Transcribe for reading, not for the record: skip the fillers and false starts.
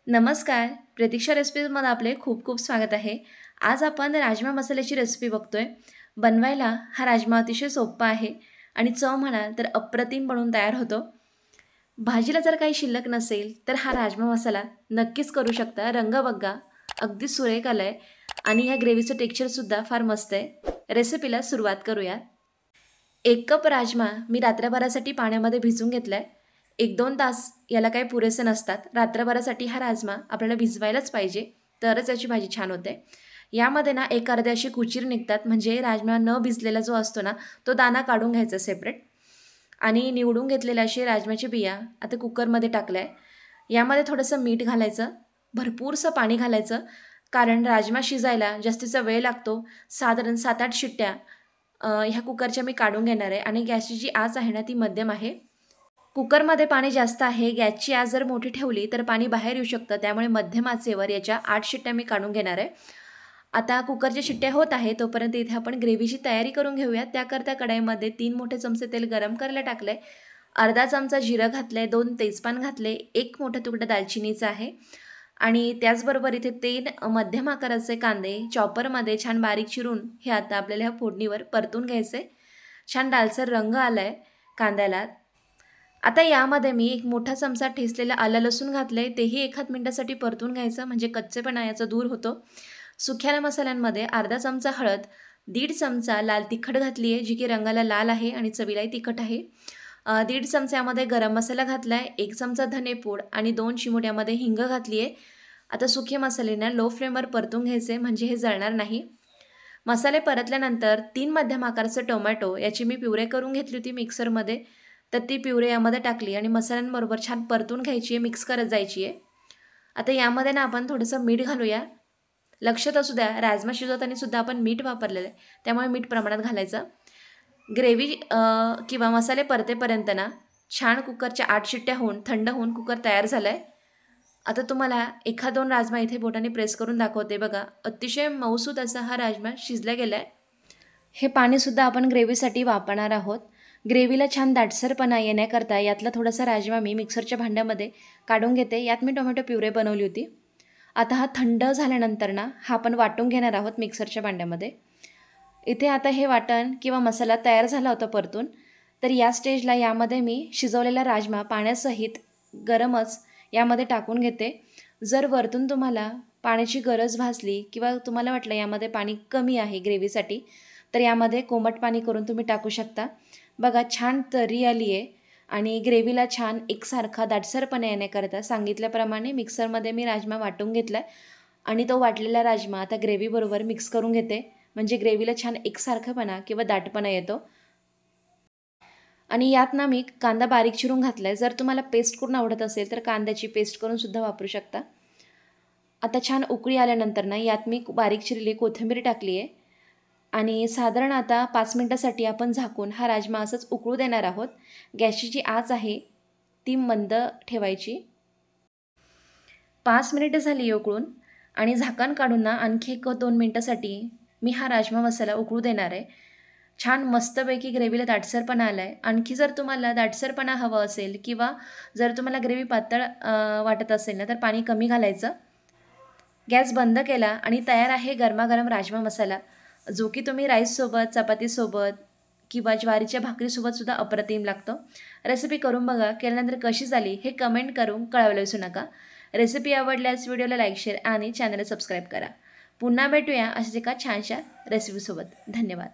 नमस्कार, प्रतीक्षा रेसिपीजमध्ये आपले खूप खूप स्वागत आहे. आज आपण राजमा मसाल्याची रेसिपी बघतोय. बनवायला हा राजमा अतिशय सोपा आहे आणि चव म्हणाल तर अप्रतिम बनून तयार होतो. भाजीला जर काही शिल्लक नसेल तर हा राजमा मसाला नक्कीच करू शकता. रंग बघा, अगदी सुरेख आलाय आणि ह्या ग्रेव्हीचं टेक्स्चरसुद्धा फार मस्त आहे. रेसिपीला सुरुवात करूया. 1 कप राजमा मी रात्रभरासाठी पाण्यामध्ये भिजवून घेतलाय. 1-2 तास याला काही पुरेसे नसतात. रात्रभरासाठी हा राजमा आपल्याला भिजवायलाच पाहिजे, तरच याची भाजी छान होते. यामध्ये ना एक अर्धे असे कुचीर निघतात, म्हणजे राजमा न भिजलेला जो असतो ना, तो दाणा काढून घ्यायचा सेपरेट. आणि निवडून घेतलेल्या असे राजम्याच्या बिया आता कुकरमध्ये टाकल्या. यामध्ये थोडंसं मीठ घालायचं, भरपूरसं पाणी घालायचं, कारण राजमा शिजायला जास्तीचा वेळ लागतो. साधारण 7-8 शिट्ट्या ह्या कुकरच्या मी काढून घेणार आहे आणि गॅसची जी आच आहे ना ती मध्यम आहे. कुकरमध्ये पाणी जास्त आहे. गॅसची आच जर मोठी ठेवली तर पाणी बाहेर येऊ शकतं. त्यामुळे मध्यम आचेवर याच्या 8 शिट्ट्या मी काढून घेणार आहे. आता कुकरच्या शिट्ट्या होत आहे तोपर्यंत इथे आपण ग्रेव्हीची तयारी करून घेऊया. त्याकरता कढईमध्ये 3 मोठे चमचे तेल गरम करायला टाकले. अर्धा चमचा जिरं घातले, 2 तेजपान घातले, 1 मोठा तुकडा दालचिनीचा आहे आणि त्याचबरोबर इथे 3 मध्यम आकाराचे कांदे चॉपरमध्ये छान बारीक चिरून हे आता आपल्याला ह्या फोडणीवर परतून घ्यायचे. छान लालसर रंग आलाय कांद्याला. आता यामध्ये मी 1 मोठा चमचा ठेचलेलं आलं लसूण घातलंय. तेही 1 मिनिटासाठी परतून घ्यायचं, म्हणजे कच्चेपणा याचा दूर होतो. सुक्या मसाल्यांमध्ये अर्धा चमचा हळद, 1.5 चमचा लाल तिखट घातली आहे, जी की रंगाला लाल आहे आणि चवीलाही तिखट आहे. 1.5 चमच्यामध्ये गरम मसाला घातला आहे, 1 चमचा धनेपूड आणि 2 चिमूट्यामध्ये हिंग घातली आहे. आता सुके मसाल्यांना लो फ्लेमवर परतून घ्यायचे, म्हणजे हे जळणार नाही. मसाले परतल्यानंतर 3 मध्यम आकाराचे टोमॅटो याची मी प्युरे करून घेतली होती मिक्सरमध्ये, तर ती प्युरे यामध्ये टाकली आणि मसाल्यांबरोबर छान परतून घ्यायची आहे, मिक्स करत जायची आहे. आता यामध्ये ना आपण थोडंसं मीठ घालूया. लक्षात असू द्या, राजमा शिजवताना सुद्धा आपण मीठ वापरलेलं आहे, त्यामुळे मीठ प्रमाणात घालायचं. ग्रेव्ही किंवा मसाले परतेपर्यंत ना छान कुकरच्या 8 शिट्ट्या होऊन थंड होऊन कुकर तयार झाला आहे. आता तुम्हाला 1-2 राजमा इथे बोटाने प्रेस करून दाखवते बघा. अतिशय मऊसूत असा हा राजमा शिजला गेला आहे. हे पाणीसुद्धा आपण ग्रेव्हीसाठी वापरणार आहोत. ग्रेव्हीला छान दाटसरपणा येण्याकरता यातला थोडासा राजमा मी मिक्सरच्या भांड्यामध्ये काढून घेते. यात मी टोमॅटो प्युरे बनवली होती. आता हा थंड झाल्यानंतर ना हा आपण वाटून घेणार आहोत मिक्सरच्या भांड्यामध्ये. इथे आता हे वाटण किंवा मसाला तयार झाला होता परतून, तर या स्टेजला यामध्ये मी शिजवलेला राजमा पाण्यासहित गरमच यामध्ये टाकून घेते. जर वरतून तुम्हाला पाण्याची गरज भासली किंवा तुम्हाला वाटलं यामध्ये पाणी कमी आहे ग्रेव्हीसाठी, तर यामध्ये कोमट पाणी करून तुम्ही टाकू शकता. बघा छान तर्री आली आहे आणि ग्रेव्हीला छान एकसारखा दाटसरपणा येण्याकरता सांगितल्याप्रमाणे मिक्सरमध्ये मी राजमा वाटून घेतला आहे आणि तो वाटलेला राजमा आता ग्रेव्हीबरोबर मिक्स करून घेते, म्हणजे ग्रेव्हीला छान एकसारखेपणा किंवा दाटपणा येतो. आणि यात ना मी कांदा बारीक चिरून घातला आहे. जर तुम्हाला पेस्ट करून आवडत असेल तर कांद्याची पेस्ट करून सुद्धा वापरू शकता. आता छान उकळी आल्यानंतर ना यात मी बारीक चिरलेली कोथिंबीर टाकली आहे आणि साधारण आता 5 मिनिटासाठी आपण झाकून हा राजमा असंच उकळू देणार आहोत. गॅसची जी आच आहे ती मंद ठेवायची. 5 मिनिटं झाली उकळून आणि झाकण काढून ना आणखी 1-2 मिनिटासाठी मी हा राजमा मसाला उकळू देणार आहे. छान मस्तपैकी ग्रेव्हीला दाटसरपणा आला आहे. आणखी जर तुम्हाला दाटसरपणा हवं असेल किंवा जर तुम्हाला ग्रेव्ही पातळ वाटत असेल ना तर पाणी कमी घालायचं. गॅस बंद केला आणि तयार आहे गरमागरम राजमा मसाला, जो की तुम्ही राईससोबत, चपातीसोबत किंवा ज्वारीच्या भाकरीसोबतसुद्धा अप्रतिम लागतो. रेसिपी करून बघा. केल्यानंतर कशी झाली हे कमेंट करून कळवायला विसरू नका. रेसिपी आवडल्यास व्हिडिओला लाईक, शेअर आणि चॅनलला सबस्क्राईब करा. पुन्हा भेटूया अशाच एका छानशा रेसिपीसोबत. धन्यवाद.